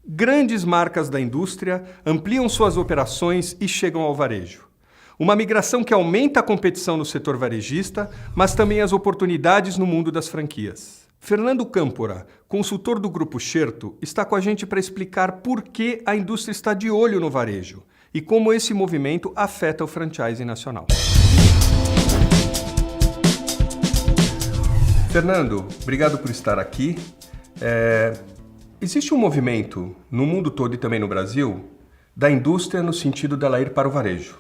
Grandes marcas da indústria ampliam suas operações e chegam ao varejo. Uma migração que aumenta a competição no setor varejista, mas também as oportunidades no mundo das franquias. Fernando Câmpora, consultor do Grupo Xerto, está com a gente para explicar por que a indústria está de olho no varejo e como esse movimento afeta o franchising nacional. Fernando, obrigado por estar aqui. Existe um movimento no mundo todo e também no Brasil da indústria no sentido dela ir para o varejo.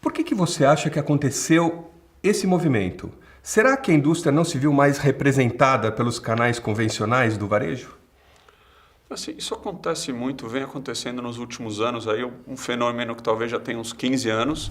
Por que você acha que aconteceu esse movimento? Será que a indústria não se viu mais representada pelos canais convencionais do varejo? Assim, isso acontece muito, vem acontecendo nos últimos anos, aí um fenômeno que talvez já tenha uns 15 anos.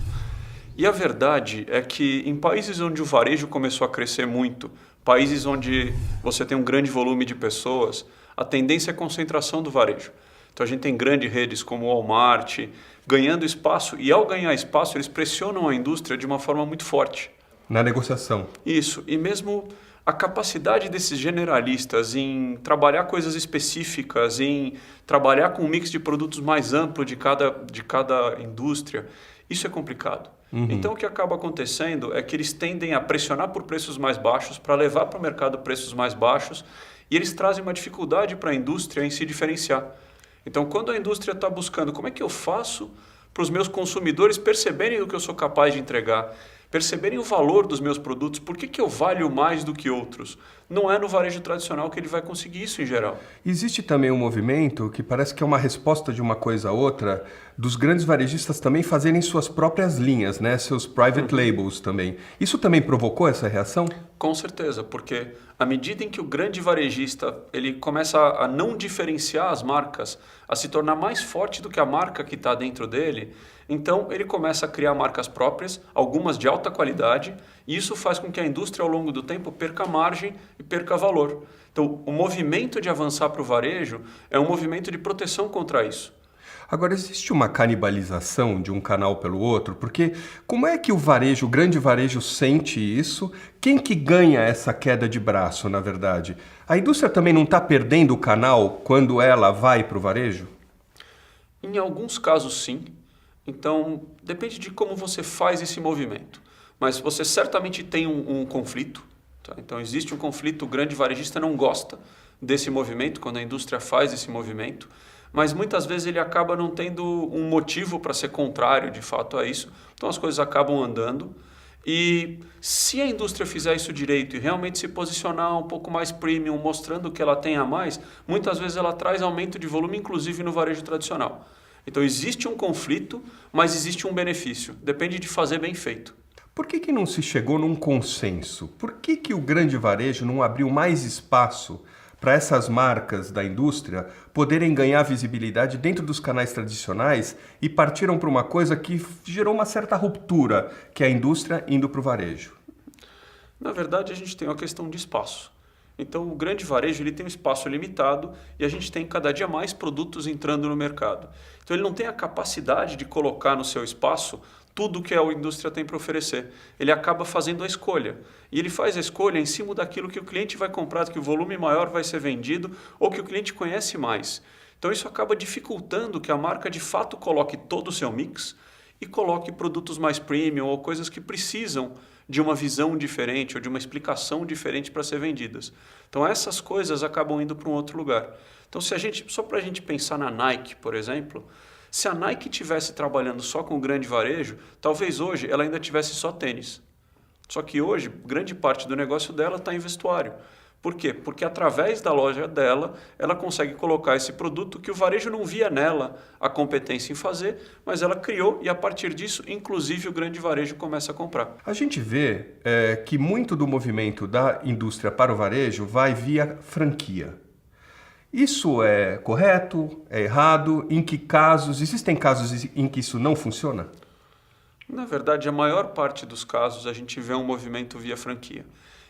E a verdade é que em países onde o varejo começou a crescer muito, países onde você tem um grande volume de pessoas, a tendência é a concentração do varejo. Então a gente tem grandes redes como o Walmart ganhando espaço e ao ganhar espaço eles pressionam a indústria de uma forma muito forte. Na negociação. Isso, e mesmo a capacidade desses generalistas em trabalhar coisas específicas, em trabalhar com um mix de produtos mais amplo de cada indústria, isso é complicado. Então o que acaba acontecendo é que eles tendem a pressionar por preços mais baixos para levar para o mercado preços mais baixos e eles trazem uma dificuldade para a indústria em se diferenciar. Então quando a indústria está buscando como é que eu faço para os meus consumidores perceberem o que eu sou capaz de entregar, perceberem o valor dos meus produtos, por que eu valho mais do que outros? Não é no varejo tradicional que ele vai conseguir isso em geral. Existe também um movimento que parece que é uma resposta de uma coisa a outra, dos grandes varejistas também fazerem suas próprias linhas, né? Seus private labels também. Isso também provocou essa reação? Com certeza, porque à medida em que o grande varejista ele começa a não diferenciar as marcas, a se tornar mais forte do que a marca que está dentro dele, então ele começa a criar marcas próprias, algumas de alta qualidade, e isso faz com que a indústria ao longo do tempo perca margem e perca valor. Então o movimento de avançar para o varejo é um movimento de proteção contra isso. Agora, existe uma canibalização de um canal pelo outro? Porque como é que o varejo, o grande varejo, sente isso? Quem que ganha essa queda de braço, na verdade? A indústria também não está perdendo o canal quando ela vai para o varejo? Em alguns casos, sim. Então, depende de como você faz esse movimento. Mas você certamente tem um conflito. Tá? Então, existe um conflito, o grande varejista não gosta desse movimento, quando a indústria faz esse movimento. Mas muitas vezes ele acaba não tendo um motivo para ser contrário de fato a isso. Então as coisas acabam andando. E se a indústria fizer isso direito e realmente se posicionar um pouco mais premium, mostrando que ela tem a mais, muitas vezes ela traz aumento de volume, inclusive no varejo tradicional. Então existe um conflito, mas existe um benefício. Depende de fazer bem feito. Por que não se chegou num consenso? Por que o grande varejo não abriu mais espaço para essas marcas da indústria poderem ganhar visibilidade dentro dos canais tradicionais e partiram para uma coisa que gerou uma certa ruptura, que é a indústria indo para o varejo? Na verdade, a gente tem uma questão de espaço. Então, o grande varejo ele tem um espaço limitado e a gente tem cada dia mais produtos entrando no mercado. Então, ele não tem a capacidade de colocar no seu espaço tudo que a indústria tem para oferecer. Ele acaba fazendo a escolha. E ele faz a escolha em cima daquilo que o cliente vai comprar, que o volume maior vai ser vendido ou que o cliente conhece mais. Então isso acaba dificultando que a marca de fato coloque todo o seu mix e coloque produtos mais premium ou coisas que precisam de uma visão diferente ou de uma explicação diferente para ser vendidas. Então essas coisas acabam indo para um outro lugar. Então só para a gente pensar na Nike, por exemplo, se a Nike estivesse trabalhando só com o grande varejo, talvez hoje ela ainda tivesse só tênis. Só que hoje, grande parte do negócio dela está em vestuário. Por quê? Porque através da loja dela, ela consegue colocar esse produto que o varejo não via nela a competência em fazer, mas ela criou e a partir disso, inclusive, o grande varejo começa a comprar. A gente vê que muito do movimento da indústria para o varejo vai via franquia. Isso é correto? É errado? Em que casos? Existem casos em que isso não funciona? Na verdade, a maior parte dos casos a gente vê um movimento via franquia.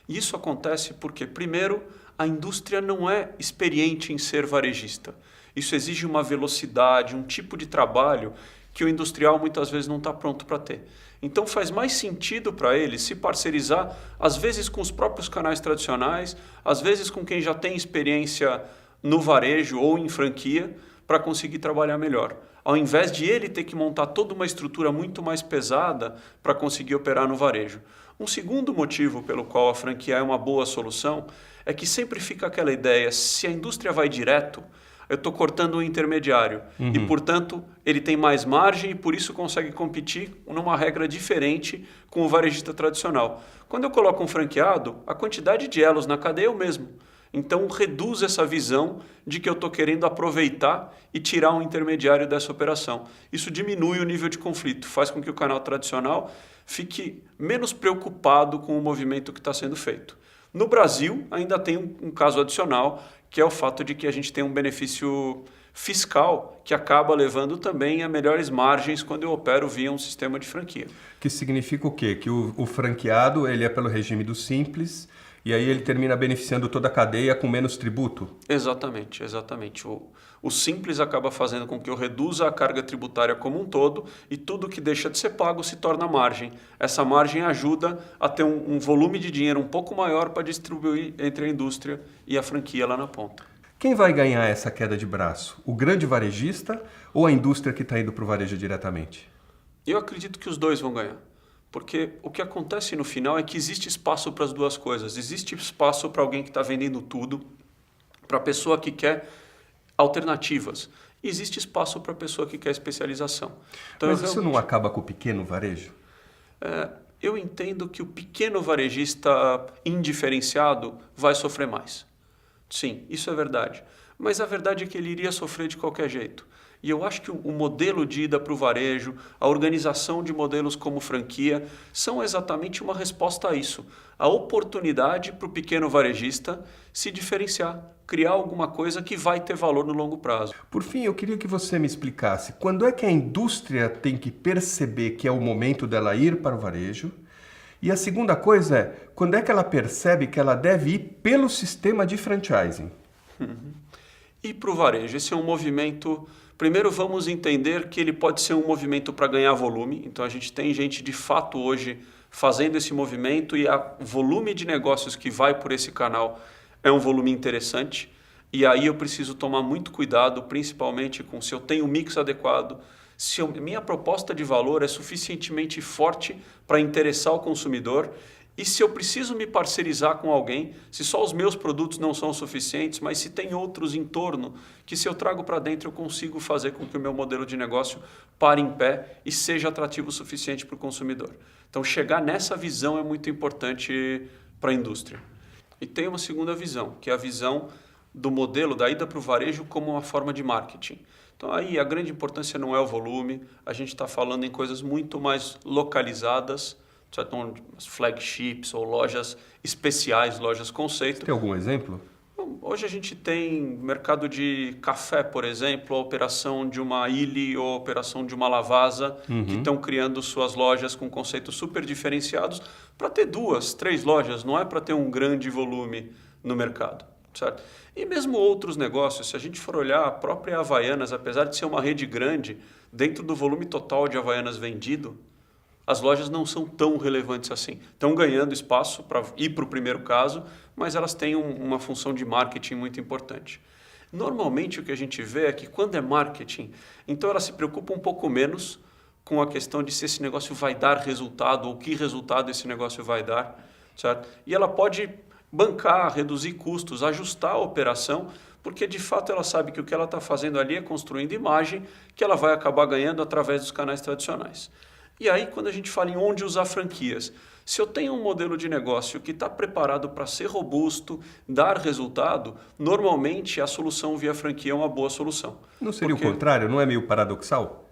E isso acontece porque, primeiro, a indústria não é experiente em ser varejista. Isso exige uma velocidade, um tipo de trabalho que o industrial muitas vezes não está pronto para ter. Então faz mais sentido para ele se parcerizar, às vezes com os próprios canais tradicionais, às vezes com quem já tem experiência no varejo ou em franquia para conseguir trabalhar melhor. Ao invés de ele ter que montar toda uma estrutura muito mais pesada para conseguir operar no varejo. Um segundo motivo pelo qual a franquia é uma boa solução é que sempre fica aquela ideia, se a indústria vai direto, eu estou cortando o intermediário e, portanto, ele tem mais margem e por isso consegue competir numa regra diferente com o varejista tradicional. Quando eu coloco um franqueado, a quantidade de elos na cadeia é o mesmo. Então, reduz essa visão de que eu estou querendo aproveitar e tirar um intermediário dessa operação. Isso diminui o nível de conflito, faz com que o canal tradicional fique menos preocupado com o movimento que está sendo feito. No Brasil, ainda tem um caso adicional, que é o fato de que a gente tem um benefício fiscal que acaba levando também a melhores margens quando eu opero via um sistema de franquia. Que significa o quê? Que o franqueado ele é pelo regime do Simples e aí ele termina beneficiando toda a cadeia com menos tributo? Exatamente, exatamente. O Simples acaba fazendo com que eu reduza a carga tributária como um todo e tudo que deixa de ser pago se torna margem. Essa margem ajuda a ter um volume de dinheiro um pouco maior para distribuir entre a indústria e a franquia lá na ponta. Quem vai ganhar essa queda de braço? O grande varejista ou a indústria que está indo para o varejo diretamente? Eu acredito que os dois vão ganhar. Porque o que acontece no final é que existe espaço para as duas coisas. Existe espaço para alguém que está vendendo tudo, para a pessoa que quer alternativas. E existe espaço para a pessoa que quer especialização. Então, Mas isso não acaba com o pequeno varejo? Eu entendo que o pequeno varejista indiferenciado vai sofrer mais. Sim, isso é verdade. Mas a verdade é que ele iria sofrer de qualquer jeito. E eu acho que o modelo de ida para o varejo, a organização de modelos como franquia, são exatamente uma resposta a isso. A oportunidade para o pequeno varejista se diferenciar, criar alguma coisa que vai ter valor no longo prazo. Por fim, eu queria que você me explicasse quando é que a indústria tem que perceber que é o momento dela ir para o varejo. E a segunda coisa é, quando é que ela percebe que ela deve ir pelo sistema de franchising? E para o varejo, esse é um movimento... Primeiro vamos entender que ele pode ser um movimento para ganhar volume. Então a gente tem gente de fato hoje fazendo esse movimento e o volume de negócios que vai por esse canal é um volume interessante. E aí eu preciso tomar muito cuidado, principalmente com se eu tenho um mix adequado, se minha proposta de valor é suficientemente forte para interessar o consumidor. E se eu preciso me parcerizar com alguém, se só os meus produtos não são suficientes, mas se tem outros em torno, que se eu trago para dentro eu consigo fazer com que o meu modelo de negócio pare em pé e seja atrativo o suficiente para o consumidor. Então chegar nessa visão é muito importante para a indústria. E tem uma segunda visão, que é a visão do modelo da ida para o varejo como uma forma de marketing. Então aí a grande importância não é o volume, a gente está falando em coisas muito mais localizadas, então, flagships ou lojas especiais, lojas conceito. Tem algum exemplo? Bom, hoje a gente tem mercado de café, por exemplo, a operação de uma Illy ou a operação de uma Lavazza, que estão criando suas lojas com conceitos super diferenciados para ter 2, 3 lojas, não é para ter um grande volume no mercado. Certo? E mesmo outros negócios, se a gente for olhar a própria Havaianas, apesar de ser uma rede grande, dentro do volume total de Havaianas vendido, as lojas não são tão relevantes assim. Estão ganhando espaço para ir para o primeiro caso, mas elas têm uma função de marketing muito importante. Normalmente o que a gente vê é que quando é marketing, então ela se preocupa um pouco menos com a questão de se esse negócio vai dar resultado ou que resultado esse negócio vai dar, certo? E ela pode bancar, reduzir custos, ajustar a operação, porque de fato ela sabe que o que ela está fazendo ali é construindo imagem que ela vai acabar ganhando através dos canais tradicionais. E aí, quando a gente fala em onde usar franquias, se eu tenho um modelo de negócio que está preparado para ser robusto, dar resultado, normalmente a solução via franquia é uma boa solução. Não seria o contrário? Não é meio paradoxal?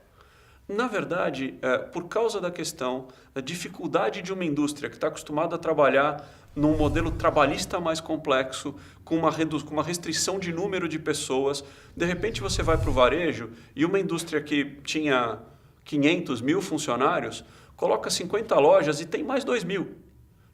Na verdade, por causa da questão da dificuldade de uma indústria que está acostumada a trabalhar num modelo trabalhista mais complexo, com uma restrição de número de pessoas, de repente você vai para o varejo e uma indústria que tinha 500 mil funcionários, coloca 50 lojas e tem mais 2.000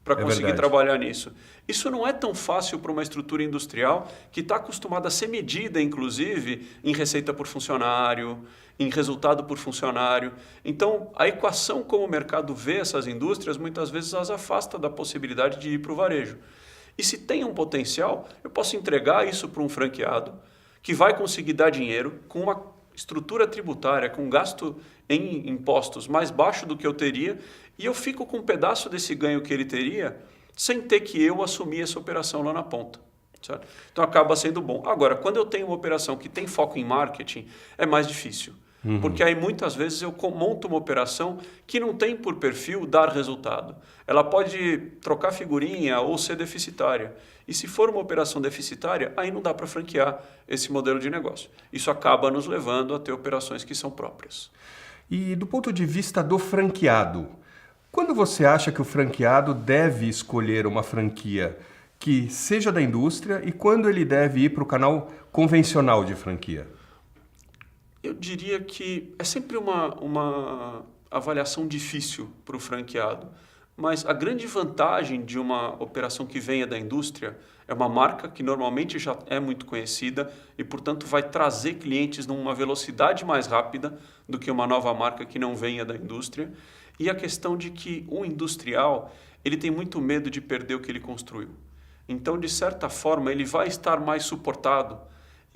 para conseguir trabalhar nisso. Isso não é tão fácil para uma estrutura industrial que está acostumada a ser medida, inclusive, em receita por funcionário, em resultado por funcionário. Então, a equação como o mercado vê essas indústrias, muitas vezes as afasta da possibilidade de ir para o varejo. E se tem um potencial, eu posso entregar isso para um franqueado que vai conseguir dar dinheiro com uma estrutura tributária, com gasto em impostos mais baixo do que eu teria, e eu fico com um pedaço desse ganho que ele teria sem ter que eu assumir essa operação lá na ponta. Certo? Então acaba sendo bom. Agora, quando eu tenho uma operação que tem foco em marketing, é mais difícil. Porque aí muitas vezes eu monto uma operação que não tem por perfil dar resultado. Ela pode trocar figurinha ou ser deficitária. E se for uma operação deficitária, aí não dá para franquear esse modelo de negócio. Isso acaba nos levando a ter operações que são próprias. E do ponto de vista do franqueado, quando você acha que o franqueado deve escolher uma franquia que seja da indústria e quando ele deve ir para o canal convencional de franquia? Eu diria que é sempre uma avaliação difícil para o franqueado, mas a grande vantagem de uma operação que venha da indústria é uma marca que normalmente já é muito conhecida e, portanto, vai trazer clientes numa velocidade mais rápida do que uma nova marca que não venha da indústria. E a questão de que o industrial ele tem muito medo de perder o que ele construiu. Então, de certa forma, ele vai estar mais suportado.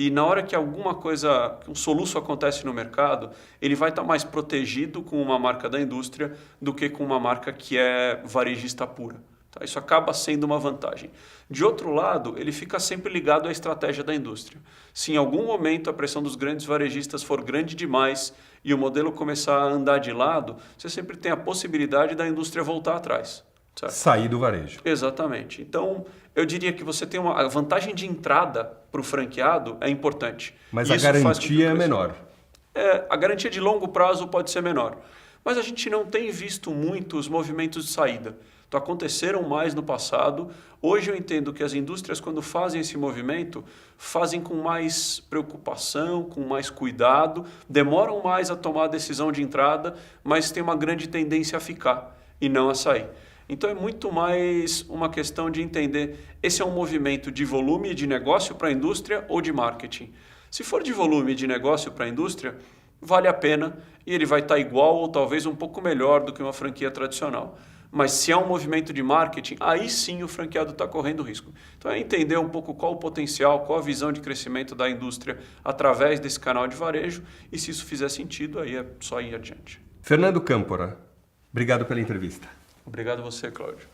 E na hora que alguma coisa, um soluço acontece no mercado, ele vai estar mais protegido com uma marca da indústria do que com uma marca que é varejista pura. Tá? Isso acaba sendo uma vantagem. De outro lado, ele fica sempre ligado à estratégia da indústria. Se em algum momento a pressão dos grandes varejistas for grande demais e o modelo começar a andar de lado, você sempre tem a possibilidade da indústria voltar atrás. Certo? Sair do varejo. Exatamente. Então, eu diria que você tem a vantagem de entrada para o franqueado é importante. Mas a garantia é menor. A garantia de longo prazo pode ser menor. Mas a gente não tem visto muitos movimentos de saída. Então, aconteceram mais no passado. Hoje eu entendo que as indústrias, quando fazem esse movimento, fazem com mais preocupação, com mais cuidado, demoram mais a tomar a decisão de entrada, mas tem uma grande tendência a ficar e não a sair. Então é muito mais uma questão de entender, esse é um movimento de volume de negócio para a indústria ou de marketing. Se for de volume de negócio para a indústria, vale a pena e ele vai estar igual ou talvez um pouco melhor do que uma franquia tradicional. Mas se é um movimento de marketing, aí sim o franqueado está correndo risco. Então é entender um pouco qual o potencial, qual a visão de crescimento da indústria através desse canal de varejo e se isso fizer sentido, aí é só ir adiante. Fernando Câmpora, obrigado pela entrevista. Obrigado a você, Cláudio.